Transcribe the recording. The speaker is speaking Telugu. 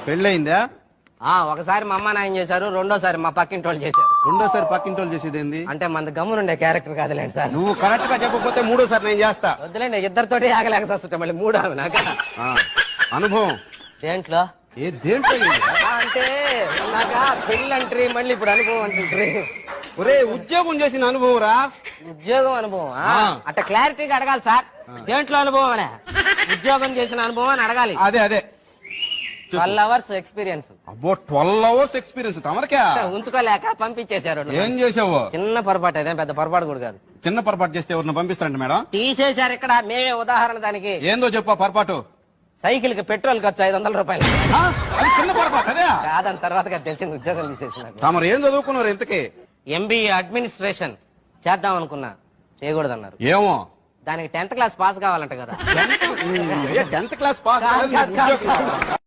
పెళ్ళయిందా? ఒకసారి మా అమ్మ నాయన చేశారు, రెండోసారి మా పక్కింటి వాళ్ళు చేశారు. రెండోసారి పక్కింటోళ్ళు చేసేది ఏంది? అంటే మన గమ్మునుండే క్యారెక్టర్ కాదులేండి సార్. నువ్వు కరెక్ట్ గా చెప్పకపోతే మూడోసారి నేను చేస్తా. వద్దులేండి, ఇద్దరితోటి ఆగలేక వస్తుంటా మళ్ళీ మూడు ఆమె నాకు. ఆ, అనుభవం దేంట్లో దేంట్లో అంటే నాక పెళ్ళంట్రీ, మళ్ళీ ఇప్పుడు అనుభవం అంటుంట్రీ. ఒరే ఉద్యోగం చేసిన అనుభవం రా. ఉద్యోగం అనుభవం అట్ట క్లారిటీగా అడగాలి సార్. దేంట్లో అనుభవం అనే ఉద్యోగం చేసిన అనుభవం అని అడగాలి. అదే 12 hours ఎక్స్పీరియన్స్. అబ్బో 12 hours ఎక్స్పీరియన్స్ తమరికా? ఉంచుకోలేక పంపించేశారు. ఏం చేసావు? చిన్న పొరపాటు, అదేం పెద్ద పొరపాటు కూడా కాదు. చిన్న పొరపాటు చేస్తే ఎవరిని పంపిస్తారంట మేడం? తీసేశారు ఇక్కడ, మేమే ఉదాహరణ దానికి. ఏందో చెప్పా పొరపాటు? సైకిల్ కి పెట్రోల్ ఖర్చు 500 రూపాయలు. అది చిన్న పొరపాటు అదే కాదని తర్వాత తెలిసింది, ఉద్యోగం తీసేసిన. తమరు ఏం చదువుకున్నారు ఇంతకీ? MBA అడ్మినిస్ట్రేషన్ చేద్దాం అనుకున్నా, చేయకూడదన్నారు. ఏమో దానికి 10th క్లాస్ పాస్ కావాలంట కదా. 10th class pass